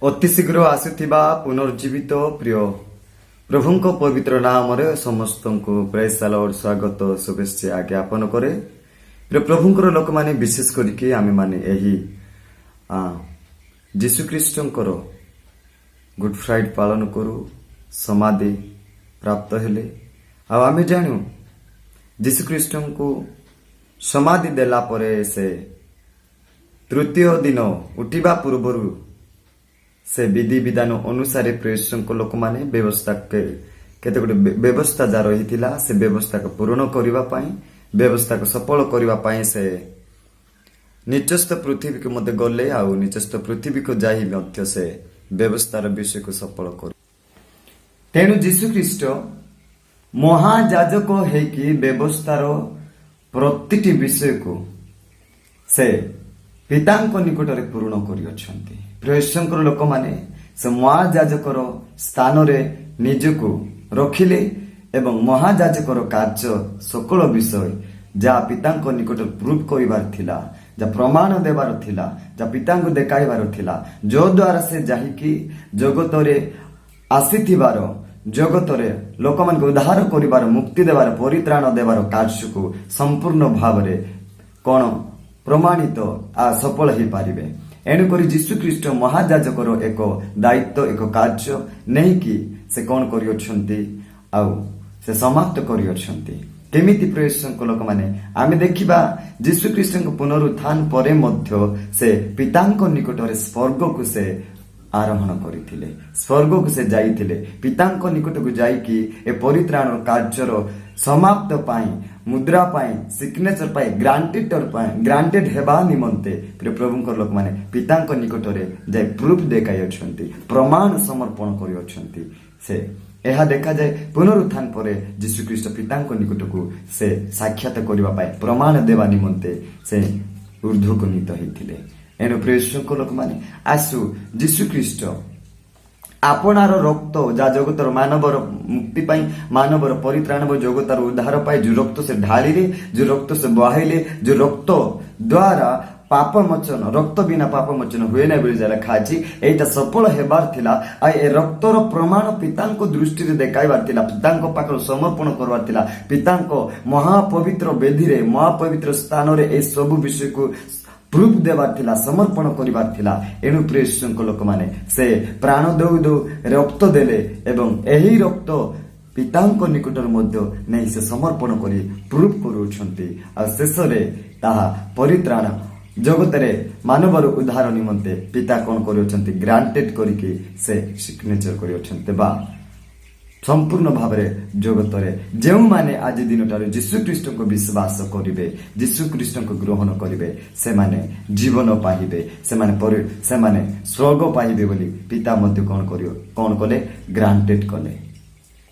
ଅତି ଶୀଘ୍ର ଆସୁଥିବା ପୁନର୍ଜୀବିତ ପ୍ରିୟ ପ୍ରଭୁଙ୍କ ପବିତ୍ର ନାମରେ ସମସ୍ତଙ୍କୁ ପ୍ରେଜ୍ ଦ ଲର୍ଡ ସ୍ୱାଗତ ଶୁଭେଚ୍ଛା ଜ୍ଞାପନ କରେ। ପ୍ରିୟ ପ୍ରଭୁଙ୍କର ଲୋକମାନେ ବିଶେଷ କରିକି ଆମେମାନେ ଏହି ଯୀଶୁଖ୍ରୀଷ୍ଟଙ୍କର ଗୁଡ୍ ଫ୍ରାଇଡେ ପାଳନ କରୁ, ସମାଧି ପ୍ରାପ୍ତ ହେଲେ। ଆଉ ଆମେ ଜାଣୁ ଯୀଶୁଖ୍ରୀଷ୍ଟଙ୍କୁ ସମାଧି ଦେଲା ପରେ ସେ ତୃତୀୟ ଦିନ ଉଠିବା ପୂର୍ବରୁ ସେ ବିଧି ବିଧାନ ଅନୁସାରେ ପ୍ରେସଙ୍କ ଲୋକମାନେ ବ୍ୟବସ୍ଥା କେତେ ଗୋଟେ ବ୍ୟବସ୍ଥା ଯାହା ରହିଥିଲା ସେ ବ୍ୟବସ୍ଥାକୁ ପୂରଣ କରିବା ପାଇଁ, ବ୍ୟବସ୍ଥାକୁ ସଫଳ କରିବା ପାଇଁ ସେ ନିଜସ୍ଥ ପୃଥିବୀକୁ ମଧ୍ୟ ଗଲେ। ଆଉ ନିଜସ୍ଥ ପୃଥିବୀକୁ ଯାଇ ମଧ୍ୟ ସେ ବ୍ୟବସ୍ଥାର ବିଷୟକୁ ସଫଳ କରୁ। ତେଣୁ ଯୀଶୁଖ୍ରୀଷ୍ଟ ମହାଯାଜକ ହେଇକି ବ୍ୟବସ୍ଥାର ପ୍ରତିଟି ବିଷୟକୁ ସେ ପିତାଙ୍କ ନିକଟରେ ପୂରଣ କରିଅଛନ୍ତି। ପ୍ରେସଙ୍କର ଲୋକମାନେ ସେ ମହାଯାଜକର ସ୍ଥାନରେ ନିଜକୁ ରଖିଲେ ଏବଂ ମହାଯାଜକର କାର୍ଯ୍ୟ ସକଳ ବିଷୟ ଯାହା ପିତାଙ୍କ ନିକଟରେ ପ୍ରୁଭ୍ କରିବାର ଥିଲା, ଯାହା ପ୍ରମାଣ ଦେବାର ଥିଲା, ଯାହା ପିତାଙ୍କୁ ଦେଖାଇବାର ଥିଲା, ଯଦ୍ୱାରା ସେ ଯାହାକି ଜଗତରେ ଆସିଥିବାର, ଜଗତରେ ଲୋକମାନଙ୍କୁ ଉଦ୍ଧାର କରିବାର, ମୁକ୍ତି ଦେବାର, ପରିତ୍ରାଣ ଦେବାର କାର୍ଯ୍ୟକୁ ସମ୍ପୂର୍ଣ୍ଣ ଭାବରେ କଣ ପ୍ରମାଣିତ ସଫଳ ହେଇପାରିବେ। ଏଣୁକରି ଯୀଶୁଖ୍ରୀଷ୍ଟ ମହାଯାଜକର ଏକ ଦାୟିତ୍ୱ, ଏକ କାର୍ଯ୍ୟ ନେଇକି ସେ କଣ କରିଅଛନ୍ତି ଆଉ ସେ ସମାପ୍ତ କରିଅଛନ୍ତି। କେମିତି ପ୍ରେସଙ୍କ ଲୋକମାନେ ଆମେ ଦେଖିବା ଯୀଶୁଖ୍ରୀଷ୍ଟଙ୍କ ପୁନରୁତ୍ଥାନ ପରେ ମଧ୍ୟ ସେ ପିତାଙ୍କ ନିକଟରେ ସ୍ୱର୍ଗକୁ ସେ ଆରୋହଣ କରିଥିଲେ, ସ୍ୱର୍ଗକୁ ସେ ଯାଇଥିଲେ। ପିତାଙ୍କ ନିକଟକୁ ଯାଇକି ଏ ପରିତ୍ରାଣ କାର୍ଯ୍ୟର ସମାପ୍ତ ପାଇଁ, ମୁଦ୍ରା ପାଇଁ, ସିଗ୍ନେଚର ପାଇଁ, ଗ୍ରାଣ୍ଟେଡ ହେବା ନିମନ୍ତେ ପ୍ରିୟ ପ୍ରଭୁଙ୍କ ଲୋକମାନେ ପିତାଙ୍କ ନିକଟରେ ଯାଇ ପ୍ରୁଫ୍ ଦେଖାଇଅଛନ୍ତି, ପ୍ରମାଣ ସମର୍ପଣ କରିଅଛନ୍ତି। ସେ ଏହା ଦେଖାଯାଏ ପୁନରୁତ୍ଥାନ ପରେ ଯୀଶୁଖ୍ରୀଷ୍ଟ ପିତାଙ୍କ ନିକଟକୁ ସେ ସାକ୍ଷାତ କରିବା ପାଇଁ, ପ୍ରମାଣ ଦେବା ନିମନ୍ତେ ସେ ଊର୍ଦ୍ଧ୍ୱକୁ ନୀତ ହେଇଥିଲେ। ଏଣୁ ପ୍ରେସଙ୍କ ଲୋକମାନେ ଆସୁ ଯୀଶୁଖ୍ରୀଷ୍ଟ ଆପଣାର ରକ୍ତ ଯାହା ଜଗତର ମାନବର ମୁକ୍ତି ପାଇଁ, ମାନବର ପରିତ୍ରାଣ ଜଗତର ଉଦ୍ଧାର ପାଇଁ ଯୋଉ ରକ୍ତ ସେ ଢାଳିଲେ, ଯୋଉ ରକ୍ତ ସେ ବହାଇଲେ, ଯୋଉ ରକ୍ତ ଦ୍ୱାରା ପାପ ମୋଚନ, ରକ୍ତ ବିନା ପାପ ମୋଚନ ହୁଏ ନାହିଁ ବୋଲି ଯାହା ଲେଖା ଅଛି, ଏଇଟା ସଫଳ ହେବାର ଥିଲା। ଆଉ ଏ ରକ୍ତର ପ୍ରମାଣ ପିତାଙ୍କ ଦୃଷ୍ଟିରେ ଦେଖାଇବାର ଥିଲା, ପିତାଙ୍କ ପାଖରେ ସମର୍ପଣ କରିବାର ଥିଲା, ପିତାଙ୍କ ମହାପବିତ୍ର ବେଦୀରେ, ମହାପବିତ୍ର ସ୍ଥାନରେ ଏ ସବୁ ବିଷୟକୁ ପ୍ରୁଫ୍ ଦେବାର ଥିଲା, ସମର୍ପଣ କରିବାର ଥିଲା। ଏଣୁ ପ୍ରେସଙ୍କ ଲୋକମାନେ ସେ ପ୍ରାଣ ଦଉ ଦଉ ରକ୍ତ ଦେଲେ ଏବଂ ଏହି ରକ୍ତ ପିତାଙ୍କ ନିକଟରେ ମଧ୍ୟ ନେଇ ସେ ସମର୍ପଣ କରି ପ୍ରୁଫ୍ କରୁଅଛନ୍ତି। ଆଉ ଶେଷରେ ତାହା ପରିତ୍ରାଣ ଜଗତରେ ମାନବର ଉଦ୍ଧାର ନିମନ୍ତେ ପିତା କଣ କରୁଅଛନ୍ତି, ଗ୍ରାଣ୍ଟେଡ କରିକି ସେ ସିଗ୍ନେଚର କରିଅଛନ୍ତି। ବା ସମ୍ପୂର୍ଣ୍ଣ ଭାବରେ ଜଗତରେ ଯେଉଁମାନେ ଆଜି ଦିନଠାରୁ ଯୀଶୁଖ୍ରୀଷ୍ଟଙ୍କୁ ବିଶ୍ୱାସ କରିବେ, ଯୀଶୁଖ୍ରୀଷ୍ଟଙ୍କୁ ଗ୍ରହଣ କରିବେ, ସେମାନେ ଜୀବନ ପାଇବେ, ସେମାନେ ସ୍ୱର୍ଗ ପାଇବେ ବୋଲି ପିତା ମଧ୍ୟ କଣ କଲେ, ଗ୍ରାଣ୍ଟେଡ କଲେ,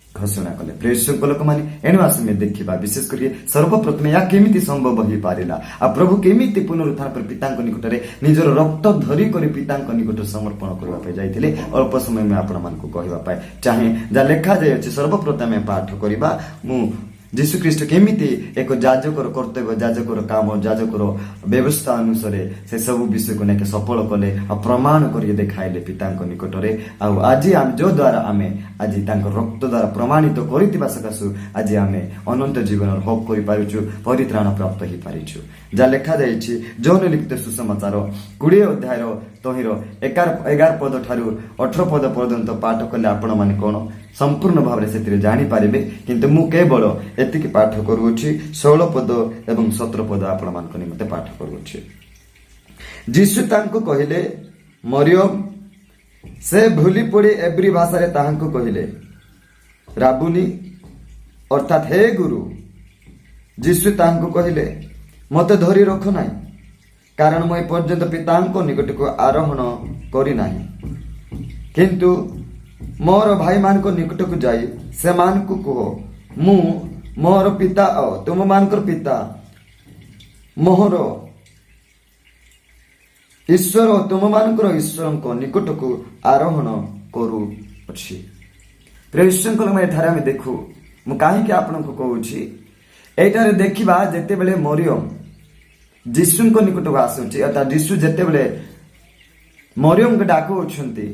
ଘୋଷଣା କଲେ ପ୍ରେସଙ୍କ ଲୋକମାନେ। ଏଣୁ ଆମେ ଦେଖିବା ବିଶେଷ କରି ସର୍ବପ୍ରଥମେ ଏହା କେମିତି ସମ୍ଭବ ହେଇପାରିଲା, ଆଉ ପ୍ରଭୁ କେମିତି ପୁନରୁତ୍ଥାନ ପରେ ପିତାଙ୍କ ନିକଟରେ ନିଜର ରକ୍ତ ଧରି କରି ପିତାଙ୍କ ନିକଟରେ ସମର୍ପଣ କରିବା ପାଇଁ ଯାଇଥିଲେ। ଅଳ୍ପ ସମୟ ମୁଁ ଆପଣମାନଙ୍କୁ କହିବା ପାଇଁ ଚାହେଁ ଯାହା ଲେଖାଯାଇଅଛି। ସର୍ବପ୍ରଥମେ ପାଠ କରିବା ମୁଁ ଯୀଶୁଖ୍ରୀଷ୍ଟ କେମିତି ଏକ ଯାଜକର କର୍ତ୍ତବ୍ୟ, ଯାଜକର କାମ, ଯାଜକର ବ୍ୟବସ୍ଥା ଅନୁସାରେ ସେ ସବୁ ବିଷୟକୁ ନେଇକି ସଫଳ କଲେ ଆଉ ପ୍ରମାଣ କରିକି ଦେଖାଇଲେ ପିତାଙ୍କ ନିକଟରେ। ଆଉ ଆଜି ଆମେ ଯୋଉ ଦ୍ୱାରା ଆମେ ଆଜି ତାଙ୍କ ରକ୍ତ ଦ୍ୱାରା ପ୍ରମାଣିତ କରିଥିବା ସକାଶୁ ଆଜି ଆମେ ଅନନ୍ତ ଜୀବନର ହକ୍ କରିପାରୁଛୁ, ପରିତ୍ରାଣ ପ୍ରାପ୍ତ ହେଇପାରିଛୁ। ଯାହା ଲେଖାଯାଇଛି ଯୌନ ଲିଖିତ ସୁସମାଚାର 20 ଅଧ୍ୟାୟର ତହିଁର 11 ପଦ ଠାରୁ 18 ପଦ ପର୍ଯ୍ୟନ୍ତ ପାଠ କଲେ ଆପଣମାନେ କଣ ସମ୍ପୂର୍ଣ୍ଣ ଭାବରେ ସେଥିରେ ଜାଣିପାରିବେ। କିନ୍ତୁ ମୁଁ କେବଳ ଏତିକି ପାଠ କରୁଅଛି, 16 ପଦ ଏବଂ 17 ପଦ ଆପଣମାନଙ୍କ ନିମନ୍ତେ ପାଠ କରୁଅଛି। ଯୀଶୁ ତାଙ୍କୁ କହିଲେ, ମରିୟମ। ସେ ଭୁଲି ପଡ଼ି ଏବ୍ରୀ ଭାଷାରେ ତାହାଙ୍କୁ କହିଲେ, ରାବୁନି, ଅର୍ଥାତ୍ ହେ ଗୁରୁ। ଯୀଶୁ ତାହାଙ୍କୁ କହିଲେ, ମୋତେ ଧରି ରଖ ନାହିଁ, କାରଣ ମୁଁ ଏପର୍ଯ୍ୟନ୍ତ ପିତାଙ୍କ ନିକଟକୁ ଆରୋହଣ କରିନାହିଁ। କିନ୍ତୁ ମୋର ଭାଇମାନଙ୍କ ନିକଟକୁ ଯାଇ ସେମାନଙ୍କୁ କୁହ, ମୁଁ ମୋର ପିତା ଓ ତୁମମାନଙ୍କର ପିତା, ମୋର ଈଶ୍ୱର ଓ ତୁମମାନଙ୍କର ଈଶ୍ୱରଙ୍କ ନିକଟକୁ ଆରୋହଣ କରୁଅଛି। ପ୍ରେସଙ୍କ ଏଠାରେ ଆମେ ଦେଖୁ, ମୁଁ କାହିଁକି ଆପଣଙ୍କୁ କହୁଛି, ଏଇଠାରେ ଦେଖିବା ଯେତେବେଳେ ମରିୟମ ଯୀଶୁଙ୍କ ନିକଟକୁ ଆସୁଛି, ଅର୍ଥାତ୍ ଯୀଶୁ ଯେତେବେଳେ मरियम को डाकुଛନ୍ତି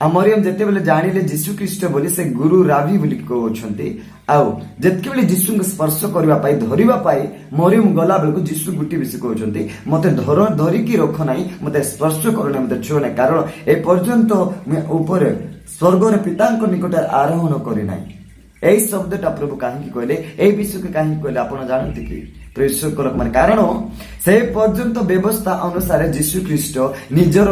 आ मरियम जेते बेले जानिले जीशु ख्रीस्ट बोली से गुरु रावी बोली कहउଛନ୍ତି आउ जेते बेले जीशु को स्पर्श करबा पाई धरिबा पाई मरियम गला बेले जीशु गुटी बिसी कहउଛନ୍ତି मते धरि की रख नाही मते स्पर्श करने मते छो नाही कारण ए पर्यंत मैं ऊपर स्वर्ग रे पिता को निकट आरोहण करि नाही এই শব্দটা প্রভু কাহিকি কইলে এই বিষয়কে কাহিকি কইলে আপন জানନ୍ତି কি প্রেষক লোক মানে কারণ সেই পর্যন্ত ব্যবস্থা অনুসারে যীশু খ্রিস্ট নিজর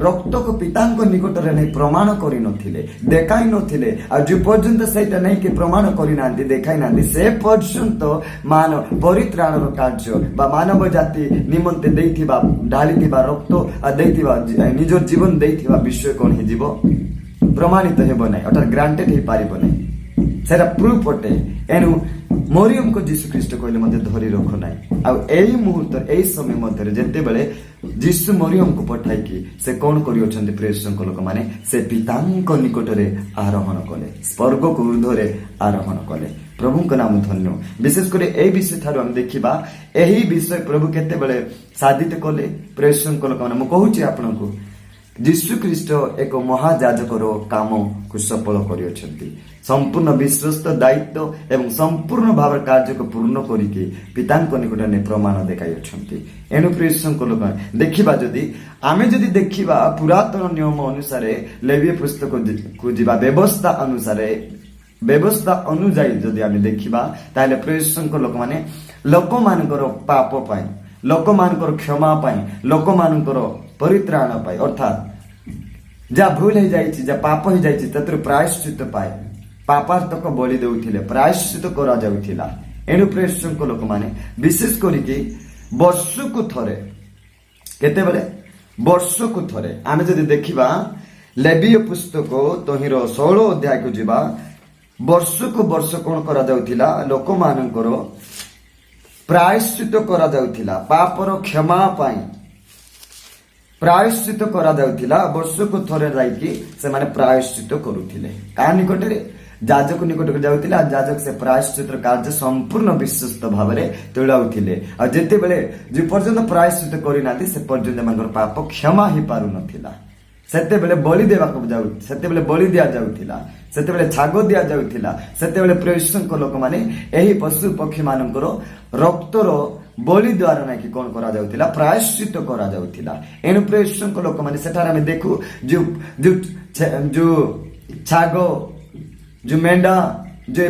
রক্তকে পিতাଙ୍କ নিকটরে নেই প্রমাণ করি নথিলে দেখাই নথিলে আর যে পর্যন্ত সেইটা নেই কি প্রমাণ করি নাନ୍ତି দেখাই নাନ୍ତି সে পর্যন্ত মানব পরিত্রাণর কার্য বা মানব জাতি নিমন্তে দেইথিবা ঢালিথিবা রক্ত আর দেইথিবা নিজর জীবন দেইথিবা বিষয় কোন হে জীব प्रमाणित हेबो नाही अर्थात ग्रांटेड हे पारिबो नाही सेरा प्रूफ पटे एनु मरियम को जीशु ख्रीस्ट कहले मते धरि रखो नाही आ एई मुहूर्त एई समय मध्ये जेते बेले जीशु मरियम को पठाई की से कोन करियो छन्ते प्रेषक लोक माने से पितांक निकटरे आरोहण कले स्वर्ग को ऊर्ध्वरे आरोहण कले प्रभु को नाम धन्य विशेष करे एई विषय थारो हम देखिबा एही विषय प्रभु केते बेले साधित कले प्रेषक लोक माने म कहूची आपनको जीशु ख्रीस्ट एक महाजाजकर काम को सफल करियछंती संपूर्ण विश्वस्त दायित्व एवं संपूर्ण भाव कार्य को पूर्ण करिके पितांक निकट ने प्रमाण देखाइछंती एनु प्रेषक लोक देखिबा जदी आमे जदी देखिबा पुरातन नियम अनुसार लेवीय पुस्तक को जीवा व्यवस्था अनुसार जदी आमे देखिबा ताले प्रेषक लोक माने लोक मानकर पाप पाई लोक मानकर क्षमा पाई लोक मानकर परित्राण पाई अर्थात जा भूल हो जाइछि जा पाप हो जाइछि ततर प्रायश्चित पाए पापार्थक बलि देउथिले प्रायश्चित करा जाउथिला एनु प्रेषक लोक माने विशेष करिके वर्षको थरे केते बेले वर्षको थरे आमे जदी देखिबा लेवीय पुस्तक तहिरो 16 अध्याय को जिबा वर्षको वर्ष कोन करा जाउथिला लोक मानकर प्रायश्चित करा जाउथिला पापर क्षमा पाई प्रायश्चित करा जाउथिला वर्षको थरे जाइकी से माने प्रायश्चित करूथिले का निकटरे जाजक निकट जाउथिला जाजक से प्रायश्चित कार्य संपूर्ण विश्वस्त भावरे तुलाउथिले आ जेते बेले जे पर्यंत प्रायश्चित करि नाथि से पर्यंत मानकर पाप क्षमा ही पारु नथिला सेते बेले बलि देबा को जाउ सेते बेले बलि दिया जाउथिला सेते बेले छागो दिया जाउथिला सेते बेले प्रेषक लोक माने एही पशु पक्षी मानकर रक्तर बलि द्वारा ना कि कोन करा जाउथिला प्रायश्चित करा जाउथिला एनु प्रेषक लोक माने सेठार हम देखु जो छागो जो मेंढा जो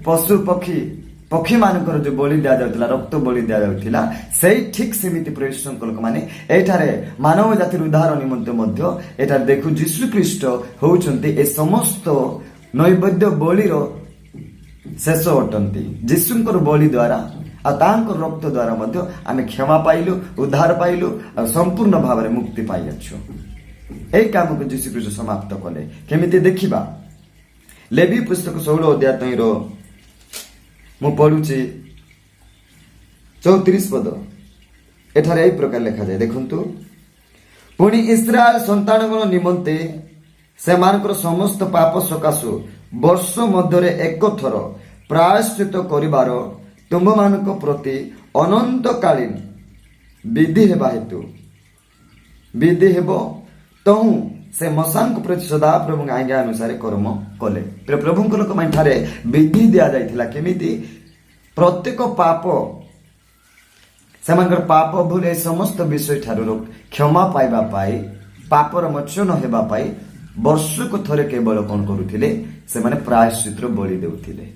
पशु पक्षी मानकर जो बलि दिया जाउथिला रक्त बलि दिया जाउथिला सेही ठीक सेमिति प्रेषक लोक माने एठारे मानव जातिर उद्धार निमंते मध्य एठारे देखु जीशु ख्रीस्ट होउचंती ए समस्त नैवेद्य बलिरो शेष अटंती जीशुंकर बलि द्वारा आ तांकर रक्त द्वारा मध्य आमे क्षमा पाइलु उद्धार पाइलु आ संपूर्ण भाव में मुक्ति पाइ अछु एई काम को जीशु ख्रीस्ट समाप्त कले केमिति देखिबा लेवी पुस्तक 16 अध्याय तैरो मु पढुची 34 पद एठारे एई प्रकार लिखा जाय देखंतु पुणी इस्राएल संतानगण निमंते सेमानकर समस्त पाप सकाशु वर्ष मध्यरे एक थर प्रायश्चित करिवार तुम मानक प्रति अनंतकालीन विधि हेबा हेतु विधि हेबो तहु से मसांक प्रति सदा प्रभु आज्ञा अनुसार कर्म कले प्रभु लोक ठारे विधि दिया जाइथिला केमिति प्रत्येक पाप सेमानकर पाप भूल ए समस्त विषय ठारू क्षमा पाइबा पाई पापर मोचन हेबा पाई वर्षको थरे केवल कोन करूथिले से माने प्रायश्चित बलि देउथिले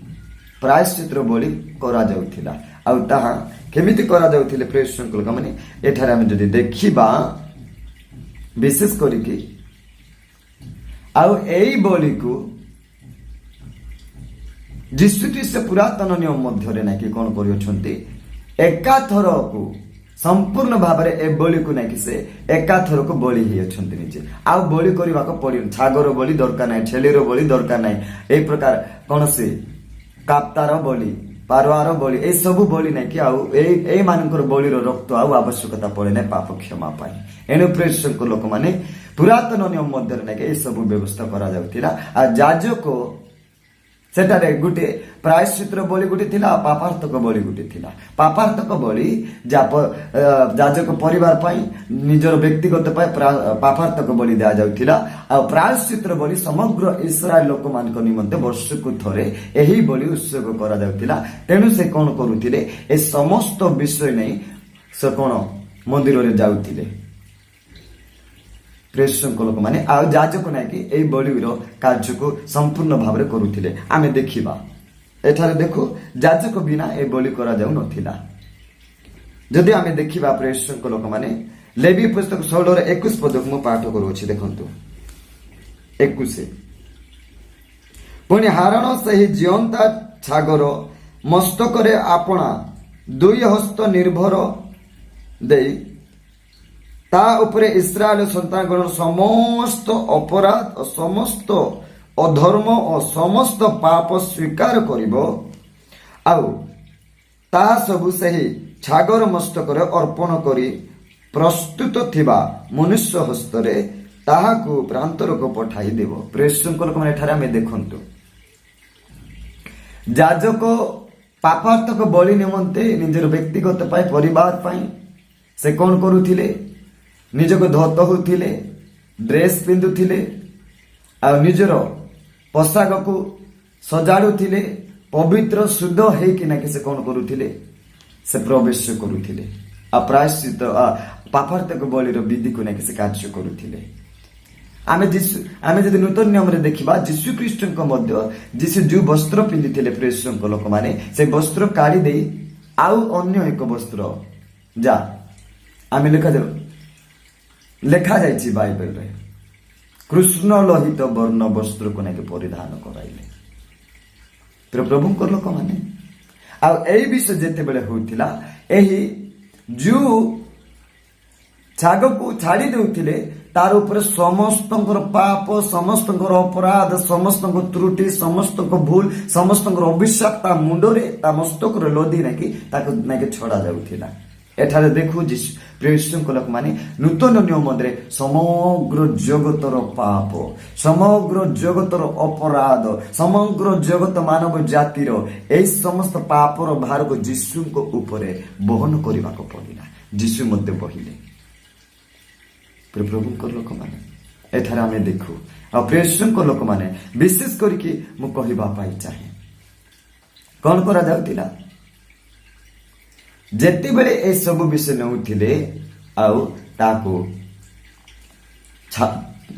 प्रायश्चित बलि करा जाउथिला आ ताहा केमिति करा जाउथिले प्रेषक लोक माने एठारे हम जदि देखिबा विशेष करिकि आ एई बलि को जीशु ख्रीस्ट पुरातन नियम मध्यरे ना कि कोन करियछंती एकाथर को संपूर्ण भाव में ए बलि को नहीं से एकाथर को बलि ही अछंती निजे आ बलि करबा को पड़ी छागर बलि दरकार नहीं छेलीर बलि दरकार नहीं ए प्रकार कौन से काप्तार बलि पारवार बलि ए सब बलि नहीं कि आउ ए मानकर बलिर रक्त आउ आवश्यकता पड़े नहीं पाप क्षमा पाई एनु प्रेषक लोक माने पुरातन नियम मध्य नहीं ए सब व्यवस्था करा जाउतिला आ जाजक ସେଠାରେ ଗୋଟେ ପ୍ରାୟଶ୍ଚିତ୍ର ବଳି ଗୋଟେ ଥିଲା ଆଉ ପାପାର୍ଥକ ବଳି ଗୋଟେ ଥିଲା। ପାପାର୍ଥକ ବଳି ଯାଜକ ପରିବାର ପାଇଁ ନିଜର ବ୍ୟକ୍ତିଗତ ପାଇଁ ପାପାର୍ଥକ ବଳି ଦିଆଯାଉଥିଲା ଆଉ ପ୍ରାୟଶ୍ଚିତ୍ର ବଳି ସମଗ୍ର ଇସ୍ରାଏଲ ଲୋକମାନଙ୍କ ନିମନ୍ତେ ବର୍ଷକୁ ଥରେ ଏହି ବଳି ଉତ୍ସର୍ଗ କରାଯାଉଥିଲା। ତେଣୁ ସେ କଣ କରୁଥିଲେ, ଏ ସମସ୍ତ ବିଷୟ ନେଇ ସେ କଣ ମନ୍ଦିରରେ ଯାଉଥିଲେ ପ୍ରେଷଙ୍କ ଲୋକମାନେ ଆଉ ଯାଜକ ନାଇକି ଏଇ ବଳିର କାର୍ଯ୍ୟକୁ ସମ୍ପୂର୍ଣ୍ଣ ଭାବରେ କରୁଥିଲେ। ଆମେ ଦେଖିବା ଏଠାରେ ଦେଖୁ ଯାଜକ ବିନା ଏ ବଳି କରାଯାଉ ନଥିଲା। ଯଦି ଆମେ ଦେଖିବା ପ୍ରେଷଙ୍କ ଲୋକମାନେ ଲେବୀ ପୁସ୍ତକ 16:21 ପଦକୁ ମୁଁ ପାଠ କରୁଅଛି, ଦେଖନ୍ତୁ 21। ପୁଣି ହାରଣ ସେହି ଜିଅନ୍ତା ଛାଗର ମସ୍ତକରେ ଆପଣା 2 ହସ୍ତ ନିର୍ଭର ଦେଇ ତା ଉପରେ ଇସ୍ରାଏଲ ସନ୍ତାନଗଣର ସମସ୍ତ ଅପରାଧ ଓ ସମସ୍ତ ଅଧର୍ମ ଓ ସମସ୍ତ ପାପ ସ୍ୱୀକାର କରିବ ଆଉ ତାହା ସବୁ ସେହି ଛାଗର ମସ୍ତକରେ ଅର୍ପଣ କରି ପ୍ରସ୍ତୁତ ଥିବା ମନୁଷ୍ୟ ହସ୍ତରେ ତାହାକୁ ପ୍ରାନ୍ତରକୁ ପଠାଇ ଦେବ। ପ୍ରେଷଙ୍କ ଲୋକମାନେ ଏଠାରେ ଆମେ ଦେଖନ୍ତୁ ଯାଜକ ପାପାର୍ଥକ ବଳି ନିମନ୍ତେ ନିଜର ବ୍ୟକ୍ତିଗତ ପାଇଁ ପରିବାର ପାଇଁ ସେ କଣ କରୁଥିଲେ, ନିଜକୁ ଧୋଉଥିଲେ, ଡ୍ରେସ ପିନ୍ଧୁଥିଲେ ଆଉ ନିଜର ପୋଷାକକୁ ସଜାଡୁଥିଲେ, ପବିତ୍ର ଶୁଦ୍ଧ ହେଇକିନା ସେ କଣ କରୁଥିଲେ, ସେ ପ୍ରବେଶ କରୁଥିଲେ ଆଉ ପ୍ରାୟଶ୍ଚିତ ପାପାର୍ଥକ ବଳିର ବିଧିକୁ ନେଇକି ସେ କାର୍ଯ୍ୟ କରୁଥିଲେ। ଆମେ ଯଦି ନୂତନ ନିୟମରେ ଦେଖିବା ଯୀଶୁ ଖ୍ରୀଷ୍ଟଙ୍କ ମଧ୍ୟ ଯୀଶୁ ଯୋଉ ବସ୍ତ୍ର ପିନ୍ଧିଥିଲେ ପ୍ରେଷଙ୍କ ଲୋକମାନେ ସେ ବସ୍ତ୍ର କାଢି ଦେଇ ଆଉ ଅନ୍ୟ ଏକ ବସ୍ତ୍ର ଯା ଆମେ ଲେଖାଯାଇଛି ବାଇବେଲରେ କୃଷ୍ଣ ଲୋହିତ ବର୍ଣ୍ଣ ବସ୍ତ୍ରକୁ ନେଇକି ପରିଧାନ କରାଇଲେ ପ୍ରଭୁଙ୍କ ଲୋକମାନେ। ଆଉ ଏଇ ବିଷୟ ଯେତେବେଳେ ହଉଥିଲା ଏହି ଯୋଉ ଛାଗକୁ ଛାଡି ଦେଉଥିଲେ ତାର ଉପରେ ସମସ୍ତଙ୍କର ପାପ, ସମସ୍ତଙ୍କର ଅପରାଧ, ସମସ୍ତଙ୍କ ତ୍ରୁଟି, ସମସ୍ତଙ୍କ ଭୁଲ, ସମସ୍ତଙ୍କର ଅଭିଶାପ ତା ମୁଣ୍ଡରେ ତା ମସ୍ତକରେ ଲଦି ନାକି ତାକୁ ନାକି ଛଡା ଯାଉଥିଲା। ଏଠାରେ ଦେଖୁ ପ୍ରେଷଙ୍କ ଲୋକମାନେ ନୂତନ ନିୟମରେ ସମଗ୍ର ଜଗତର ପାପ, ସମଗ୍ର ଜଗତର ଅପରାଧ, ସମଗ୍ର ଜଗତ ମାନବ ଜାତିର ଏହି ସମସ୍ତ ପାପର ଭାରକୁ ଯୀଶୁଙ୍କ ଉପରେ ବହନ କରିବାକୁ ପଡିଲା। ଯୀଶୁ ମଧ୍ୟ କହିଲେ ପ୍ରଭୁଙ୍କ ଲୋକମାନେ ଏଠାରେ ଆମେ ଦେଖୁ। ଆଉ ପ୍ରେଷଙ୍କ ଲୋକମାନେ ବିଶେଷ କରିକି ମୁଁ କହିବା ପାଇଁ ଚାହେଁ କଣ କରାଯାଉଥିଲା, ଯେତେବେଳେ ଏସବୁ ବିଷୟ ନେଉଥିଲେ ଆଉ ତାକୁ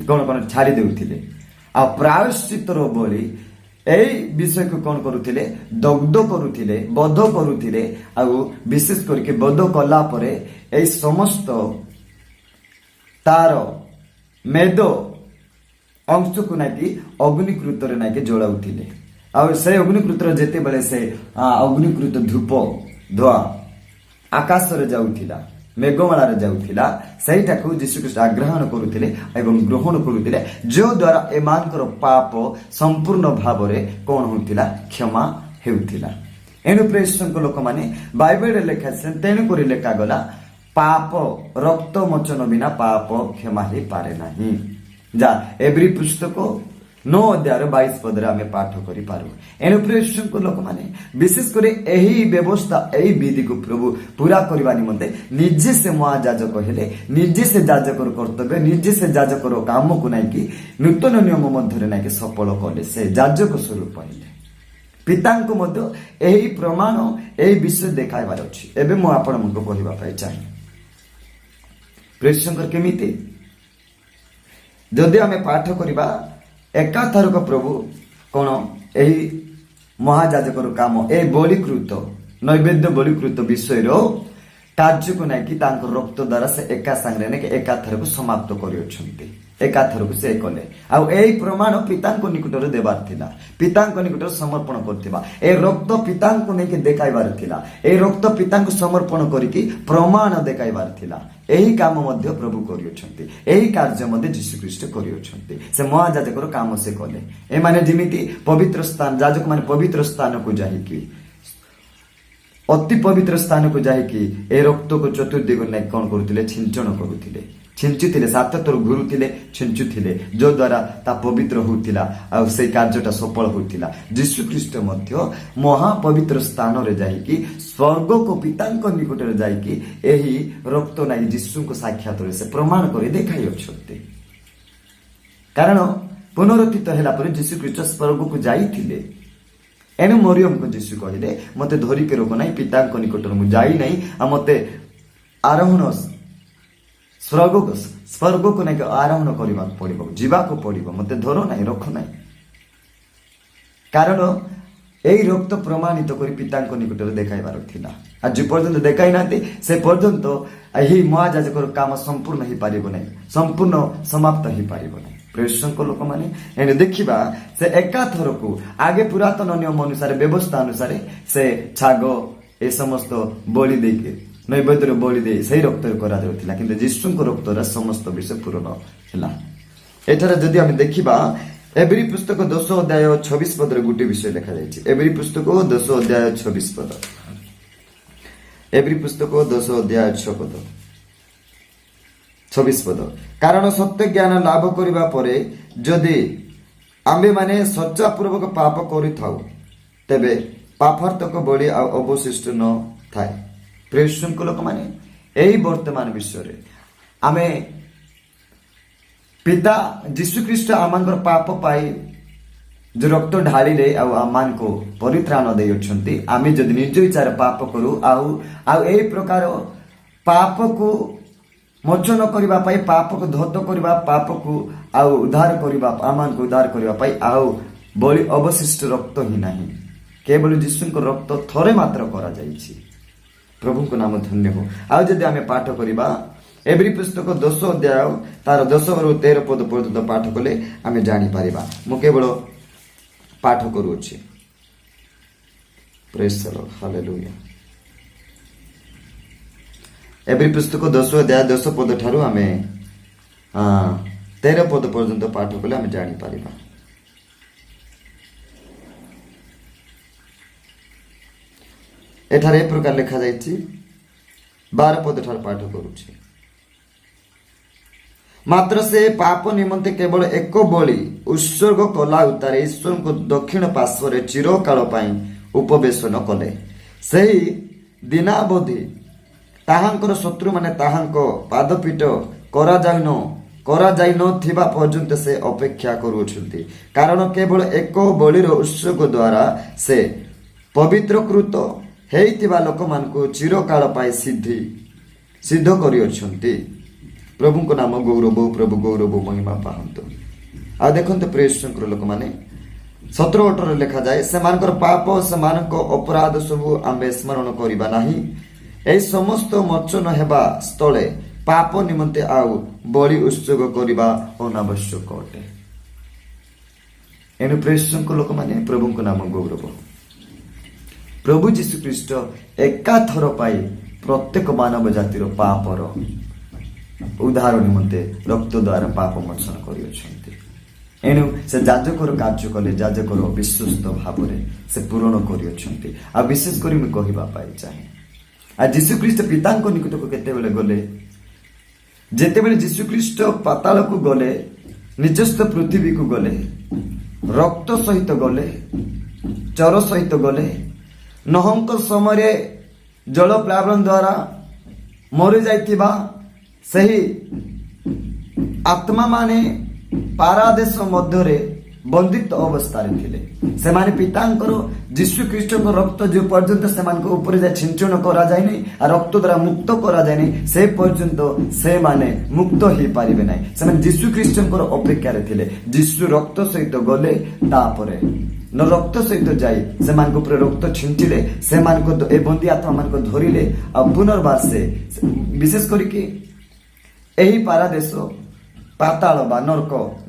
କଣ କଣ ଛାଡି ଦେଉଥିଲେ ଆଉ ପ୍ରାୟଶ୍ଚିତର ବଳି ଏଇ ବିଷୟକୁ କଣ କରୁଥିଲେ, ଦଗ୍ଧ କରୁଥିଲେ, ବଧ କରୁଥିଲେ ଆଉ ବିଶେଷ କରିକି ବଧ କଲା ପରେ ଏଇ ସମସ୍ତ ତାର ମେଦ ଅଂଶକୁ ନାକି ଅଗ୍ନିକୃତରେ ନାକି ଜଳାଉଥିଲେ ଆଉ ସେ ଅଗ୍ନିକୃତରେ ଯେତେବେଳେ ସେ ଅଗ୍ନିକୃତ ଧୂପ ଧୂଆ ଆକାଶରେ ଯାଉଥିଲା, ମେଘମାଳାରେ ଯାଉଥିଲା, ସେଇଟାକୁ ଯୀଶୁଖ୍ରୀଷ୍ଟ ଆଗ୍ରହଣ କରୁଥିଲେ ଏବଂ ଗ୍ରହଣ କରୁଥିଲେ, ଯୋଉ ଦ୍ୱାରା ଏମାନଙ୍କର ପାପ ସମ୍ପୂର୍ଣ୍ଣ ଭାବରେ କଣ ହଉଥିଲା, କ୍ଷମା ହେଉଥିଲା। ଏଣୁ ପ୍ରେଷଙ୍କ ଲୋକମାନେ ବାଇବେଲରେ ଲେଖା ତେଣୁକରି ଲେଖାଗଲା ପାପ ରକ୍ତ ମୋଚନ ବିନା ପାପ କ୍ଷମା ହେଇପାରେ ନାହିଁ। ଯା ଏବ୍ରୀ ପୁସ୍ତକ 9:22 ଆମେ ପାଠ କରିପାରୁ। ଏଣୁ ପ୍ରେଷଙ୍କ ଲୋକମାନେ ବିଶେଷ କରି ଏହି ବ୍ୟବସ୍ଥା ଏହି ବିଧିକୁ ପ୍ରଭୁ ପୁରା କରିବା ନିମନ୍ତେ ନିଜେ ସେ ମହାଯାଜକ ହେଲେ, ନିଜେ ସେ ଯାଜକର କର୍ତ୍ତବ୍ୟ, ନିଜେ ସେ ଯାଜକର କାମକୁ ନାଇକି ନୂତନ ନିୟମ ମଧ୍ୟରେ ନାଇକି ସଫଳ କଲେ, ସେ ଯାଜକ ସ୍ୱରୂପ ହେଲେ। ପିତାଙ୍କୁ ମଧ୍ୟ ଏହି ପ୍ରମାଣ ଏହି ବିଷୟ ଦେଖାଇବାର ଅଛି। ଏବେ ମୁଁ ଆପଣଙ୍କୁ କହିବା ପାଇଁ ଚାହେଁ ପ୍ରେଷଙ୍କର କେମିତି, ଯଦି ଆମେ ପାଠ କରିବା ଏକାଥରକ ପ୍ରଭୁ କଣ ଏହି ମହାଯାଜକର କାମ ଏହି ବଳିକୃତ ନୈବେଦ୍ୟ ବଳିକୃତ ବିଷୟର କାର୍ଯ୍ୟକୁ ନେଇକି ତାଙ୍କର ରକ୍ତ ଦ୍ୱାରା ସେ ଏକା ସାଙ୍ଗରେ ନେଇକି ଏକାଥରକୁ ସମାପ୍ତ କରିଅଛନ୍ତି, ଏକାଥରକୁ ସେ କଲେ। ଆଉ ଏହି ପ୍ରମାଣ ପିତାଙ୍କ ନିକଟରେ ଦେବାର ଥିଲା, ପିତାଙ୍କ ନିକଟରେ ସମର୍ପଣ କରିଥିବା ଏ ରକ୍ତ ପିତାଙ୍କୁ ନେଇକି ଦେଖାଇବାର ଥିଲା, ଏହି ରକ୍ତ ପିତାଙ୍କୁ ସମର୍ପଣ କରିକି ପ୍ରମାଣ ଦେଖାଇବାର ଥିଲା। ଏହି କାମ ମଧ୍ୟ ପ୍ରଭୁ କରିଅଛନ୍ତି, ଏହି କାର୍ଯ୍ୟ ମଧ୍ୟ ଯୀଶୁଖ୍ରୀଷ୍ଟ କରିଅଛନ୍ତି। ସେ ମହାଯାଜକର କାମ ସେ କଲେ। ଏମାନେ ଯେମିତି ପବିତ୍ର ସ୍ଥାନ, ଯାଜକ ମାନେ ପବିତ୍ର ସ୍ଥାନକୁ ଯାଇକି ଅତି ପବିତ୍ର ସ୍ଥାନକୁ ଯାଇକି ଏ ରକ୍ତକୁ ଚତୁର୍ଦିଗ ନେଇ କଣ କରୁଥିଲେ, ଛିଞ୍ଚନ କରୁଥିଲେ। ଛିଞ୍ଚୁଥିଲେ, 7 ଥର ଘୁରୁଥିଲେ, ଛିଞ୍ଚୁଥିଲେ, ଯୋ ଦ୍ୱାରା ତା ପବିତ୍ର ହେଉଥିଲା ଆଉ ସେଇ କାର୍ଯ୍ୟଟା ସଫଳ ହେଉଥିଲା। ଯୀଶୁଖ୍ରୀଷ୍ଟ ମଧ୍ୟ ମହାପବିତ୍ର ସ୍ଥାନରେ ଯାଇକି ସ୍ୱର୍ଗକୁ ପିତାଙ୍କ ନିକଟରେ ଯାଇକି ଏହି ରକ୍ତ ନାହିଁ ଯୀଶୁଙ୍କ ସାକ୍ଷାତରେ ସେ ପ୍ରମାଣ କରି ଦେଖାଇ ଅଛନ୍ତି। କାରଣ ପୁନରୁତ୍ଥିତ ହେଲା ପରେ ଯୀଶୁଖ୍ରୀଷ୍ଟ ସ୍ୱର୍ଗକୁ ଯାଇଥିଲେ। ଏଣୁ ମରିୟମକୁ ଯୀଶୁ କହିଲେ, ମତେ ଧରିକି ରୋକ ନାହିଁ, ପିତାଙ୍କ ନିକଟରେ ମୁଁ ଯାଇ ନାହିଁ, ଆଉ ମତେ ଆରୋହଣ ସ୍ୱର୍ଗକୁ ନେଇକି ଆରୋହଣ କରିବାକୁ ପଡିବ, ଯିବାକୁ ପଡିବ, ମତେ ଧର ନାହିଁ, ରଖ ନାହିଁ। କାରଣ এই রক্ত প্রমাণিত করে পিতাଙ୍କ নিকটରେ দেখাইবার ଥିଲା। আর যে পর্যন্ত দেখাই নাহাନ୍ତି সে পর্যন্ত ଏହି ମହାଯାଜକର କାମ ସମ୍ପୂର୍ଣ୍ଣ ହେଇପାରିବ ନାହିଁ, ସମ୍ପୂର୍ଣ୍ଣ ସମାପ୍ତ ହେଇପାରିବ ନାହିଁ। ପ୍ରେଷଙ୍କ ଲୋକମାନେ ଏଣେ ଦେଖିବା ସେ ଏକାଥରକୁ ଆଗେ ପୁରାତନ ନିୟମ ଅନୁସାରେ ବ୍ୟବସ୍ଥା ଅନୁସାରେ ସେ ଛାଗ ଏ ସମସ୍ତ ବଳି ଦେଇକି ନୈବେଦ୍ୟର ବଳି ଦେଇ ସେଇ ରକ୍ତରେ କରାଯାଉଥିଲା, କିନ୍ତୁ ଯୀଶୁଙ୍କ ରକ୍ତରେ ସମସ୍ତ ବିଷୟ ପୂରଣ ହେଲା। ଏଠାରେ ଯଦି ଆମେ ଦେଖିବା ଏବ୍ରୀ ପୁସ୍ତକ 10 ଅଧ୍ୟାୟ 26 ପଦରେ ଗୋଟେ ବିଷୟ ଲେଖାଯାଇଛି। ଏବ୍ରୀ ପୁସ୍ତକ 10 ଅଧ୍ୟାୟ 26 ପଦ, ଏବ୍ରୀ ପୁସ୍ତକ 10 ଅଧ୍ୟାୟ 26 ପଦ। କାରଣ ସତ୍ୟ ଜ୍ଞାନ ଲାଭ କରିବା ପରେ ଯଦି ଆମ୍ଭେମାନେ ସଚ୍ଚାପୂର୍ବକ ପାପ କରିଥାଉ ତେବେ ପାପାର୍ଥକ ବଳି ଆଉ ଅବଶିଷ୍ଟ ନ ଥାଏ। ପ୍ରେଷଙ୍କ ଲୋକମାନେ ଏହି ବର୍ତ୍ତମାନ ବିଷୟରେ ଆମେ ପିତା ଯୀଶୁଖ୍ରୀଷ୍ଟ ଆମଙ୍କର ପାପ ପାଇଁ ଯୋଉ ରକ୍ତ ଢାଳିଲେ ଆଉ ଆମମାନଙ୍କୁ ପରିତ୍ରାଣ ଦେଇଅଛନ୍ତି। ଆମେ ଯଦି ନିଜ ଇଚ୍ଛାରେ ପାପ କରୁ ଆଉ ଏହି ପ୍ରକାର ପାପକୁ ମୋଚନ କରିବା ପାଇଁ, ପାପକୁ ଧୌତ କରିବା, ପାପକୁ ଆଉ ଉଦ୍ଧାର କରିବା, ଆମମାନଙ୍କୁ ଉଦ୍ଧାର କରିବା ପାଇଁ ଆଉ ବଳି ଅବଶିଷ୍ଟ ରକ୍ତ ହିଁ ନାହିଁ। କେବଳ ଯୀଶୁଙ୍କ ରକ୍ତ ଥରେ ମାତ୍ର କରାଯାଇଛି। ପ୍ରଭୁଙ୍କ ନାମ ଧନ୍ୟ ହଉ। ଆଉ ଯଦି ଆମେ ପାଠ କରିବା ଏବ୍ରୀ ପୁସ୍ତକ 10 ଅଧ୍ୟାୟ ତାର 10ରୁ 13 ପଦ ପର୍ଯ୍ୟନ୍ତ ପାଠ କଲେ ଆମେ ଜାଣିପାରିବା। ମୁଁ କେବଳ ପାଠ କରୁଅଛି। ପ୍ରେଜ୍ ଦ ଲର୍ଡ, ହାଲେଲୁୟା। ଏବ୍ରୀ ପୁସ୍ତକ 10 ଅଧ୍ୟାୟ 10 ପଦ ଠାରୁ ଆମେ 13 ପଦ ପର୍ଯ୍ୟନ୍ତ ପାଠ କଲେ ଆମେ ଜାଣିପାରିବା। ଏଠାରେ ଏ ପ୍ରକାର ଲେଖାଯାଇଛି, 12 ପଦ ଠାରୁ ପାଠ କରୁଛି। ମାତ୍ର ସେ ପାପ ନିମନ୍ତେ କେବଳ ଏକ ବଳି ଉତ୍ସର୍ଗ କଲା ଉତ୍ତାରେ ଈଶ୍ୱରଙ୍କ ଦକ୍ଷିଣ ପାର୍ଶ୍ୱରେ ଚିରକାଳ ପାଇଁ ଉପବେଶନ କଲେ। ସେହି ଦିନାବଧି ତାହାଙ୍କର ଶତ୍ରୁମାନେ ତାହାଙ୍କ ପାଦପୀଠ କରାଯାଇ ନଥିବା ପର୍ଯ୍ୟନ୍ତ ସେ ଅପେକ୍ଷା କରୁଅଛନ୍ତି। କାରଣ କେବଳ ଏକ ବଳିର ଉତ୍ସର୍ଗ ଦ୍ୱାରା ସେ ପବିତ୍ରକୃତ ହେଇଥିବା ଲୋକମାନଙ୍କୁ ଚିରକାଳ ପାଇଁ ସିଦ୍ଧ କରିଅଛନ୍ତି। ପ୍ରଭୁଙ୍କ ନାମ ଗୌରବ, ପ୍ରଭୁ ଗୌରବ ମହିମା ପାଆନ୍ତୁ। ଆଉ ଦେଖନ୍ତୁ ପ୍ରେଷଙ୍କର ଲୋକମାନେ 17-18ରେ ଲେଖାଯାଏ, ସେମାନଙ୍କର ପାପ ସେମାନଙ୍କ ଅପରାଧ ସବୁ ଆମ୍ଭେ ସ୍ମରଣ କରିବା ନାହିଁ। ଏହି ସମସ୍ତ ମୋଚନ ହେବା ସ୍ଥଳେ ପାପ ନିମନ୍ତେ ଆଉ ବଳି ଉତ୍ସର୍ଗ କରିବା ଅନାବଶ୍ୟକ ଅଟେ। ଏଣୁ ପ୍ରେଷଙ୍କ ଲୋକମାନେ ପ୍ରଭୁଙ୍କ ନାମ ଗୌରବ। ପ୍ରଭୁ ଯୀଶୁଖ୍ରୀଷ୍ଟ ଏକାଥର ପାଇଁ ପ୍ରତ୍ୟେକ ମାନବ ଜାତିର ପାପର ଉଦ୍ଧାର ନିମନ୍ତେ ରକ୍ତ ଦ୍ୱାରା ପାପ ମୋଚନ କରିଅଛନ୍ତି। ଏଣୁ ସେ ଯାଜକର କାର୍ଯ୍ୟ କଲେ, ଯାଜକର ବିଶ୍ୱସ୍ତ ଭାବରେ ସେ ପୂରଣ କରିଅଛନ୍ତି। ଆଉ ବିଶେଷ କରି ମୁଁ କହିବା ପାଇଁ ଚାହେଁ, ଆଉ ଯୀଶୁଖ୍ରୀଷ୍ଟ ପିତାଙ୍କ ନିକଟକୁ କେତେବେଳେ ଗଲେ? ଯେତେବେଳେ ଯୀଶୁଖ୍ରୀଷ୍ଟ ପାତାଳକୁ ଗଲେ, ନିଜସ୍ଥ ପୃଥିବୀକୁ ଗଲେ, ରକ୍ତ ସହିତ ଗଲେ, ଚର ସହିତ ଗଲେ, ନହଙ୍କ ସମୟରେ ଜଳ ପ୍ଲାବନ ଦ୍ୱାରା ମରିଯାଇଥିବା ସେହି ଆତ୍ମା ମାନେ ପାରାଦେଶ ମଧ୍ୟରେ ବନ୍ଦିତ ଅବସ୍ଥାରେ ଥିଲେ। ସେମାନେ ପିତାଙ୍କର ଯୀଶୁଖ୍ରୀଷ୍ଟଙ୍କ ରକ୍ତ ଯେ ପର୍ଯ୍ୟନ୍ତ ସେମାନଙ୍କ ଉପରେ ଯାଇ ଛିଞ୍ଚନ କରାଯାଇନି, ଆଉ ରକ୍ତ ଦ୍ୱାରା ମୁକ୍ତ କରାଯାଇନି, ସେ ପର୍ଯ୍ୟନ୍ତ ସେମାନେ ମୁକ୍ତ ହେଇପାରିବେ ନାହିଁ। ସେମାନେ ଯୀଶୁଖ୍ରୀଷ୍ଟଙ୍କର ଅପେକ୍ଷାରେ ଥିଲେ। ଯୀଶୁ ରକ୍ତ ସହିତ ଗଲେ, ତାପରେ ରକ୍ତ ସହିତ ଯାଇ ସେମାନଙ୍କ ଉପରେ ରକ୍ତ ଛିଞ୍ଚିଲେ, ସେମାନଙ୍କୁ ଏ ବନ୍ଦୀ ଆତ୍ମା ମାନଙ୍କୁ ଧରିଲେ, ଆଉ ପୁନର୍ବାର ସେ ବିଶେଷ କରିକି ଏହି ପାରାଦେଶ ପାତାଳ ବା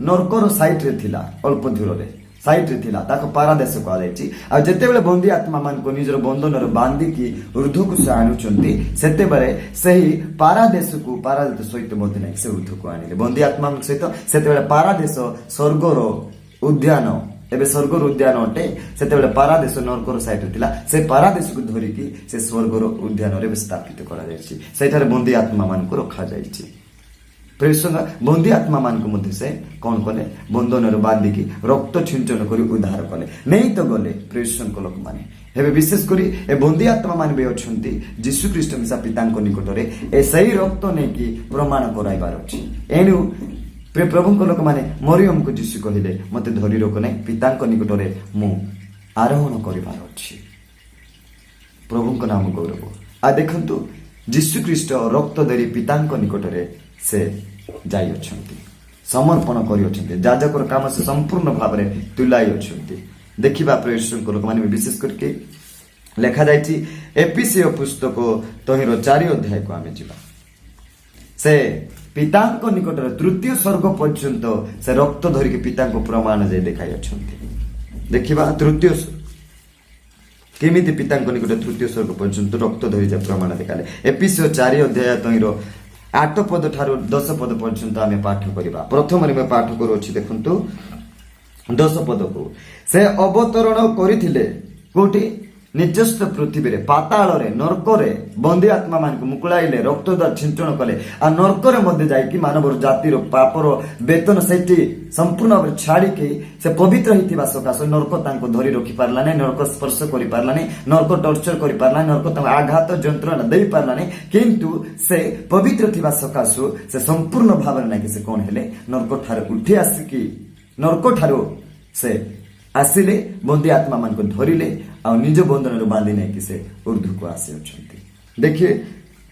ନର୍କର ସାଇଟରେ ଥିଲା, ଅଳ୍ପ ଦୂରରେ ସାଇଟରେ ଥିଲା, ତାକୁ ପାରାଦେଶ କୁହାଯାଇଛି। ଆଉ ଯେତେବେଳେ ବନ୍ଦୀ ଆତ୍ମା ମାନଙ୍କୁ ନିଜର ବନ୍ଧନରେ ବାନ୍ଧିକି ଉର୍ଦ୍ଧ୍ୱକୁ ସେ ଆଣୁଛନ୍ତି, ସେତେବେଳେ ସେହି ପାରାଦେଶକୁ ପାରାଦେଶ ସହିତ ମଧ୍ୟ ନାହିଁ ସେ ଉର୍ଦ୍ଧ୍ୱକୁ ଆଣିଲେ ବନ୍ଦୀ ଆତ୍ମା ସହିତ। ସେତେବେଳେ ପାରାଦେଶ ସ୍ୱର୍ଗର ଉଦ୍ୟାନ, ଏବେ ସ୍ୱର୍ଗର ଉଦ୍ୟାନ ଅଟେ, ସେତେବେଳେ ପାରାଦେଶ ନର୍କର ସାଇଟରେ ଥିଲା। ସେ ପାରାଦେଶକୁ ଧରିକି ସେ ସ୍ୱର୍ଗର ଉଦ୍ୟାନରେ ସ୍ଥାପିତ କରାଯାଇଛି। ସେଠାରେ ବନ୍ଦୀ ଆତ୍ମା ମାନଙ୍କୁ ରଖାଯାଇଛି। ବନ୍ଦୀ ଆତ୍ମା ମାନଙ୍କୁ ମଧ୍ୟ ସେ କଣ କଲେ ବନ୍ଧନରୁ ବାନ୍ଧିକି ରକ୍ତ ଛିଞ୍ଚନ କରି ଉଦ୍ଧାର କଲେ। ନେଇ ତ ଗଲେ ପ୍ରେସଙ୍କ ଲୋକମାନେ। ଏବେ ବିଶେଷ କରି ଏ ବନ୍ଦୀ ଆତ୍ମା ମାନେ ବି ଅଛନ୍ତି ଯୀଶୁ ଖ୍ରୀଷ୍ଟ ମିଶା ପିତାଙ୍କ ନିକଟରେ ଏ ସେଇ ରକ୍ତ ନେଇକି ପ୍ରମାଣ କରାଇବାର ଅଛି। ଏଣୁ ପ୍ରଭୁଙ୍କ ଲୋକମାନେ ମରିୟମକୁ ଯୀଶୁ କହିଲେ ମତେ ଧରି ରଖ ନାହିଁ, ପିତାଙ୍କ ନିକଟରେ ମୁଁ ଆରୋହଣ କରିବାର ଅଛି। ପ୍ରଭୁଙ୍କ ନାମ ଗୌରବ। ଆଉ ଦେଖନ୍ତୁ ଯୀଶୁ ଖ୍ରୀଷ୍ଟ ରକ୍ତ ଧରି ପିତାଙ୍କ ନିକଟରେ ସେ ଯାଇଅଛନ୍ତି, ସମର୍ପଣ କରିଅଛନ୍ତି। ଯାଜକର କାମ ସେ ସମ୍ପୂର୍ଣ୍ଣ ଭାବରେ ତୁଲାଇ ଅଛନ୍ତି। ଦେଖିବା ପ୍ରେସଙ୍କ ଲୋକମାନେ ବିଶେଷ କରିକି ଲେଖାଯାଇଛି ଏପିସିଓ ପୁସ୍ତକ ତହିଁର 4 ଅଧ୍ୟାୟକୁ ଆମେ ଯିବା। ସେ ପିତାଙ୍କ ନିକଟରେ ତୃତୀୟ ସ୍ୱର୍ଗ ପର୍ଯ୍ୟନ୍ତ ସେ ରକ୍ତ ଧରିକି ପିତାଙ୍କୁ ପ୍ରମାଣ ଯାଇ ଦେଖାଇ ଅଛନ୍ତି। ଦେଖିବା ତୃତୀୟ କେମିତି ପିତାଙ୍କ ନିକଟରେ ତୃତୀୟ ସ୍ୱର୍ଗ ପର୍ଯ୍ୟନ୍ତ ରକ୍ତ ଧରି ଯାଇ ପ୍ରମାଣ ଦେଖାଲେ। ଏପିସିଓ 4 ଅଧ୍ୟାୟ ତହିଁର 8 ପଦ ଠାରୁ 10 ପଦ ପର୍ଯ୍ୟନ୍ତ ଆମେ ପାଠ କରିବା। ପ୍ରଥମରେ ଆମେ ପାଠ କରୁଅଛି, ଦେଖନ୍ତୁ 10 ପଦକୁ। ସେ ଅବତରଣ କରିଥିଲେ କୋଉଠି? ନିଜସ୍ୱ ପୃଥିବୀରେ, ପାତାଳରେ, ନର୍କରେ ବନ୍ଦୀ ଆତ୍ମା ମାନଙ୍କୁ ମୁକୁଳାଇଲେ, ରକ୍ତ ଦ୍ୱାରା ଛିଞ୍ଚନ କଲେ। ଆଉ ନର୍କରେ ମଧ୍ୟ ଯାଇକି ମାନବର ଜାତିର ପାପର ବେତନ ସେଠି ସମ୍ପୂର୍ଣ୍ଣ ଭାବରେ ଛାଡିକି ସେ ପବିତ୍ର ହେଇଥିବା ସକାଶେ ନର୍କ ତାଙ୍କୁ ଧରି ରଖି ପାରିଲାନି, ନର୍କ ସ୍ପର୍ଶ କରିପାରିଲାନି, ନର୍କ ଟର୍ଚର କରିପାରିଲାନି, ନର୍କ ତାଙ୍କୁ ଆଘାତ ଯନ୍ତ୍ରଣା ଦେଇ ପାରିଲାନି। କିନ୍ତୁ ସେ ପବିତ୍ର ଥିବା ସକାଶୁ ସେ ସମ୍ପୂର୍ଣ୍ଣ ଭାବରେ ନାଇକି ସେ କଣ ହେଲେ ନର୍କ ଠାରୁ ଉଠି ଆସିକି ନର୍କ ଠାରୁ ସେ ଆସିଲେ, ବନ୍ଦୀ ଆତ୍ମା ମାନଙ୍କୁ ଧରିଲେ ଆଉ ନିଜ ବନ୍ଧନରୁ ବାନ୍ଧି ନେଇକି ସେ ଉର୍ଦ୍ଧ୍ୱକୁ ଆସିଅଛନ୍ତି। ଦେଖିଏ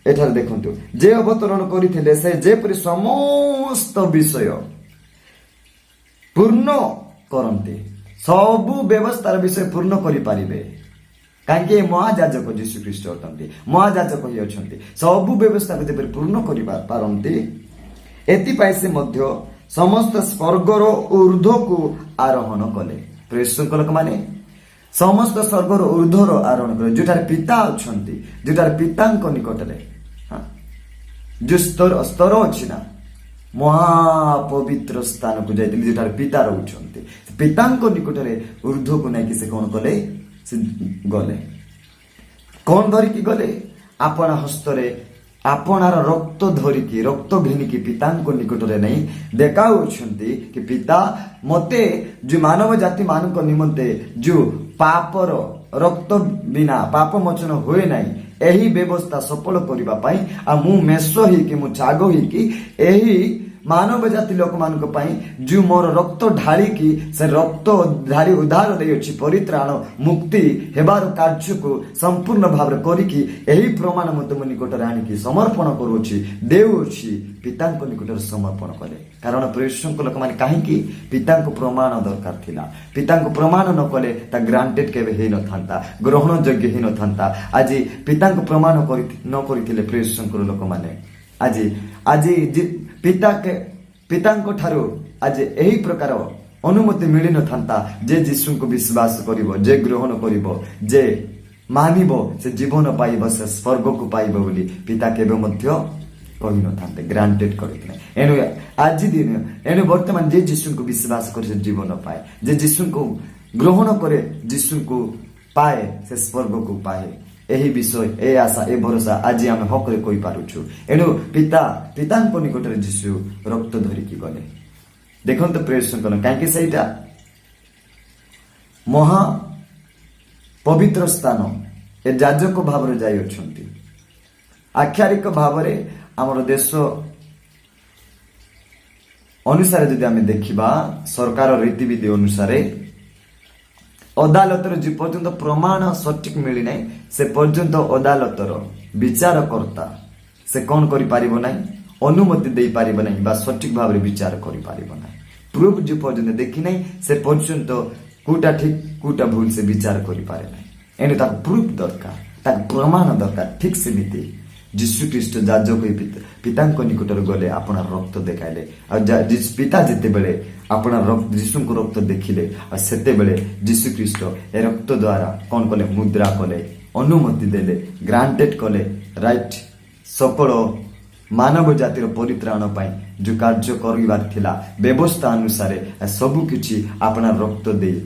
ଏଠାରେ ଦେଖନ୍ତୁ, ଯେ ଅବତରଣ କରିଥିଲେ ସେ ଯେପରି ସମସ୍ତ ବିଷୟ ପୂର୍ଣ୍ଣ କରନ୍ତି, ସବୁ ବ୍ୟବସ୍ଥାର ବିଷୟ ପୂର୍ଣ୍ଣ କରିପାରିବେ। କାହିଁକି? ମହାଯାଜକ ଯୀଶୁ ଖ୍ରୀଷ୍ଟ ଅଟନ୍ତି, ମହାଯାଜକ ହିଁ ଅଛନ୍ତି। ସବୁ ବ୍ୟବସ୍ଥାକୁ ଯେପରି ପୂର୍ଣ୍ଣ କରିପାରନ୍ତି, ଏଥିପାଇଁ ସେ ମଧ୍ୟ ସମସ୍ତ ସ୍ୱର୍ଗର ଉର୍ଦ୍ଧ୍ୱକୁ ଆରୋହଣ କଲେ। ପ୍ରେସଙ୍କ ଲୋକମାନେ ସମସ୍ତ ସ୍ୱର୍ଗର ଉର୍ଦ୍ଧ୍ୱର ଆରୋହଣ କଲେ, ଯୋଉଠାରେ ପିତା ଅଛନ୍ତି, ଯୋଉଠାରେ ପିତାଙ୍କ ନିକଟରେ ଯୋଉ ସ୍ତର ଅଛି ନା, ମହାପବିତ୍ର ସ୍ଥାନକୁ ଯାଇଥିଲେ, ଯୋଉଠାରେ ପିତା ରହୁଛନ୍ତି। ପିତାଙ୍କ ନିକଟରେ ଉର୍ଦ୍ଧ୍ୱକୁ ନେଇକି ସେ କଣ କଲେ? ସେ ଗଲେ। କଣ ଧରିକି ଗଲେ? ଆପଣା ହସ୍ତରେ ଆପଣାର ରକ୍ତ ଧରିକି, ରକ୍ତ ଘେନିକି ପିତାଙ୍କ ନିକଟରେ ନେଇ ଦେଖାଉଛନ୍ତି କି ପିତା ମତେ ଯୋଉ ମାନବ ଜାତି ମାନଙ୍କ ନିମନ୍ତେ ଯୋଉ ପାପର ରକ୍ତ ବିନା ପାପ ମୋଚନ ହୁଏ ନାହିଁ, ଏହି ବ୍ୟବସ୍ଥା ସଫଳ କରିବା ପାଇଁ ଆଉ ମୁଁ ମେଷ ହେଇକି, ମୁଁ ଚାଗ ହେଇକି ଏହି ମାନବ ଜାତି ଲୋକମାନଙ୍କ ପାଇଁ ଯୋଉ ମୋର ରକ୍ତ ଢାଳିକି ସେ ରକ୍ତ ଢାଳି ଉଦ୍ଧାର ଦେଇଅଛି, ପରିତ୍ରାଣ ମୁକ୍ତି ହେବାର କାର୍ଯ୍ୟକୁ ସମ୍ପୂର୍ଣ୍ଣ ଭାବରେ କରିକି ଏହି ପ୍ରମାଣ ମୁଁ ତୁମ ନିକଟରେ ଆଣିକି ସମର୍ପଣ କରୁଅଛି, ଦେଉଅଛି। ପିତାଙ୍କ ନିକଟରେ ସମର୍ପଣ କଲେ। କାରଣ ପ୍ରେସଙ୍କ ଲୋକମାନେ କାହିଁକି? ପିତାଙ୍କୁ ପ୍ରମାଣ ଦରକାର ଥିଲା। ପିତାଙ୍କୁ ପ୍ରମାଣ ନ କଲେ ତା ଗ୍ରାଣ୍ଟେଡ କେବେ ହେଇନଥାନ୍ତା, ଗ୍ରହଣ ଯୋଗ୍ୟ ହେଇନଥାନ୍ତା। ଆଜି ପିତାଙ୍କୁ ପ୍ରମାଣ ନ କରିଥିଲେ ପ୍ରେସଙ୍କର ଲୋକମାନେ ଆଜି ପିତାଙ୍କ ଠାରୁ ଆଜି ଏହି ପ୍ରକାର ଅନୁମତି ମିଳିନଥାନ୍ତା ଯେ ଯୀଶୁଙ୍କୁ ବିଶ୍ୱାସ କରିବ, ଯେ ଗ୍ରହଣ କରିବ, ଯେ ମାନିବ, ସେ ଜୀବନ ପାଇବ, ସେ ସ୍ୱର୍ଗକୁ ପାଇବ ବୋଲି ପିତା କେବେ ମଧ୍ୟ କହିନଥାନ୍ତେ, ଗ୍ରାଣ୍ଟେଡ କରିଥିଲେ। ଏଣୁ ବର୍ତ୍ତମାନ ଯେ ଯୀଶୁଙ୍କୁ ବିଶ୍ୱାସ କରି ସେ ଜୀବନ ପାଏ, ଯେ ଯୀଶୁଙ୍କୁ ଗ୍ରହଣ କରେ ଯୀଶୁଙ୍କୁ ପାଏ, ସେ ସ୍ୱର୍ଗକୁ ପାଏ। ଏହି ବିଷୟ, ଏ ଆଶା, ଏ ଭରସା ଆଜି ଆମେ ହକରେ କହିପାରୁଛୁ। ଏଣୁ ପିତାଙ୍କ ନିକଟରେ ଯୀଶୁ ରକ୍ତ ଧରିକି ଗଲେ। ଦେଖନ୍ତୁ ପ୍ରେସଙ୍କର, କାହିଁକି ସେଇଟା ମହା ପବିତ୍ର ସ୍ଥାନ, ଏ ଯାଜକ ଭାବରେ ଯାଇଅଛନ୍ତି। ଆକ୍ଷରିକ ଭାବରେ ଆମର ଦେଶ ଅନୁସାରେ ଯଦି ଆମେ ଦେଖିବା, ସରକାର ରୀତିବିଧି ଅନୁସାରେ ଅଦାଲତର ଯେ ପର୍ଯ୍ୟନ୍ତ ପ୍ରମାଣ ସଠିକ ମିଳିନାହିଁ, ସେ ପର୍ଯ୍ୟନ୍ତ ଅଦାଲତର ବିଚାରକର୍ତ୍ତା ସେ କଣ କରିପାରିବ ନାହିଁ? ଅନୁମତି ଦେଇପାରିବ ନାହିଁ ବା ସଠିକ ଭାବରେ ବିଚାର କରିପାରିବ ନାହିଁ। ପ୍ରୁଫ ଯେ ପର୍ଯ୍ୟନ୍ତ ଦେଖିନାହିଁ, ସେ ପର୍ଯ୍ୟନ୍ତ କୋଉଟା ଠିକ କୋଉଟା ଭୁଲ ସେ ବିଚାର କରିପାରେ ନାହିଁ। ଏଣୁ ତାକୁ ପ୍ରୁଫ ଦରକାର, ତାକୁ ପ୍ରମାଣ ଦରକାର। ଠିକ ସେମିତି ଯୀଶୁ ଖ୍ରୀଷ୍ଟ ଯାଜକ ପିତାଙ୍କ ନିକଟରେ ଗଲେ, ଆପଣାର ରକ୍ତ ଦେଖାଇଲେ। ଆଉ ପିତା ଯେତେବେଳେ ଆପଣାର ଯୀଶୁଙ୍କ ରକ୍ତ ଦେଖିଲେ, ଆଉ ସେତେବେଳେ ଯୀଶୁ ଖ୍ରୀଷ୍ଟ ଏ ରକ୍ତ ଦ୍ୱାରା କଣ କଲେ? ମୁଦ୍ରା କଲେ, ଅନୁମତି ଦେଲେ, ଗ୍ରାଣ୍ଟେଡ କଲେ, ରାଇଟ ସକଳ ମାନବ ଜାତିର ପରିତ୍ରାଣ ପାଇଁ ଯୋଉ କାର୍ଯ୍ୟ କରିବାର ଥିଲା ବ୍ୟବସ୍ଥା ଅନୁସାରେ ସବୁ କିଛି ଆପଣାର ରକ୍ତ ଦେଇ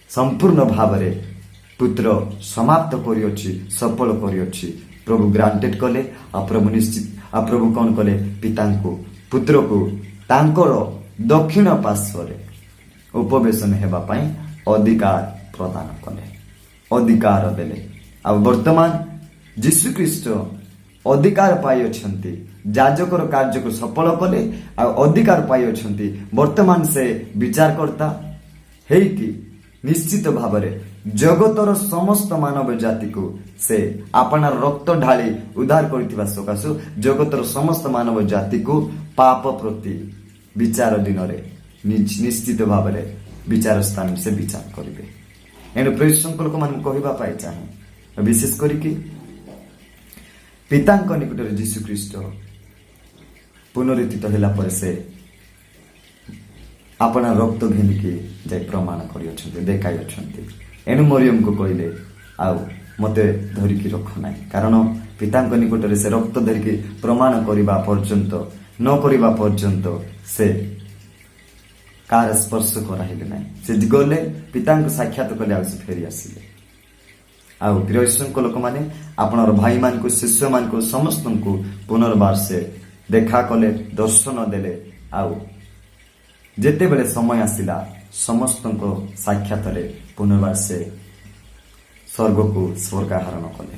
ସମ୍ପୂର୍ଣ୍ଣ ଭାବରେ ପୁତ୍ର ସମାପ୍ତ କରିଅଛି, ସଫଳ କରିଅଛି। ପ୍ରଭୁ ଗ୍ରାଣ୍ଟେଡ କଲେ, ଆଉ ପ୍ରଭୁ ନିଶ୍ଚିତ, ଆଉ ପ୍ରଭୁ କଣ କଲେ? ପିତାଙ୍କୁ ପୁତ୍ରକୁ ତାଙ୍କର ଦକ୍ଷିଣ ପାର୍ଶ୍ୱରେ ଉପବେଶନ ହେବା ପାଇଁ ଅଧିକାର ପ୍ରଦାନ କଲେ, ଅଧିକାର ଦେଲେ। ଆଉ ବର୍ତ୍ତମାନ ଯୀଶୁଖ୍ରୀଷ୍ଟ ଅଧିକାର ପାଇଅଛନ୍ତି, ଯାଜକର କାର୍ଯ୍ୟକୁ ସଫଳ କଲେ ଆଉ ଅଧିକାର ପାଇଅଛନ୍ତି। ବର୍ତ୍ତମାନ ସେ ବିଚାରକର୍ତ୍ତା ହେଇକି ନିଶ୍ଚିତ ଭାବରେ ଜଗତର ସମସ୍ତ ମାନବ ଜାତିକୁ ସେ ଆପଣାର ରକ୍ତ ଢାଳି ଉଦ୍ଧାର କରିଥିବା ସକାଶୁ ଜଗତର ସମସ୍ତ ମାନବ ଜାତିକୁ ପାପ ପ୍ରତି ବିଚାର ଦିନରେ ନିଶ୍ଚିତ ଭାବରେ ବିଚାର ସ୍ଥାନ ସେ ବିଚାର କରିବେ। ଏଣୁ ପ୍ରିୟ ଲୋକମାନଙ୍କୁ କହିବା ପାଇଁ ଚାହେଁ, ବିଶେଷ କରିକି ପିତାଙ୍କ ନିକଟରେ ଯୀଶୁଖ୍ରୀଷ୍ଟ ପୁନରୁତ୍ଥିତ ହେଲା ପରେ ସେ ଆପଣା ରକ୍ତ ଘେନିକି ଯାଇ ପ୍ରମାଣ କରିଅଛନ୍ତି, ଦେଖାଇଅଛନ୍ତି। ଏଣୁ ମରିୟମକୁ କହିଲେ, ଆଉ ମତେ ଧରିକି ରଖ ନାହିଁ, କାରଣ ପିତାଙ୍କ ନିକଟରେ ସେ ରକ୍ତ ଧରିକି ପ୍ରମାଣ କରିବା ପର୍ଯ୍ୟନ୍ତ ନ କରିବା ପର୍ଯ୍ୟନ୍ତ ସେ କାହାର ସ୍ପର୍ଶ କରାଇଲେ ନାହିଁ। ସେ ଗଲେ, ପିତାଙ୍କୁ ସାକ୍ଷାତ କଲେ, ଆଉ ସେ ଫେରି ଆସିଲେ। ଆଉ ପ୍ରିୟ ଈଶ୍ୱରଙ୍କ ଲୋକମାନେ ଆପଣଙ୍କର ଭାଇମାନଙ୍କୁ, ଶିଷ୍ୟମାନଙ୍କୁ ସମସ୍ତଙ୍କୁ ପୁନର୍ବାର ସେ ଦେଖା କଲେ, ଦର୍ଶନ ଦେଲେ। ଆଉ ଯେତେବେଳେ ସମୟ ଆସିଲା ସମସ୍ତଙ୍କ ସାକ୍ଷାତରେ ପୁନର୍ବାର ସେ ସ୍ୱର୍ଗକୁ ସ୍ୱର୍ଗାରୋହଣ କଲେ।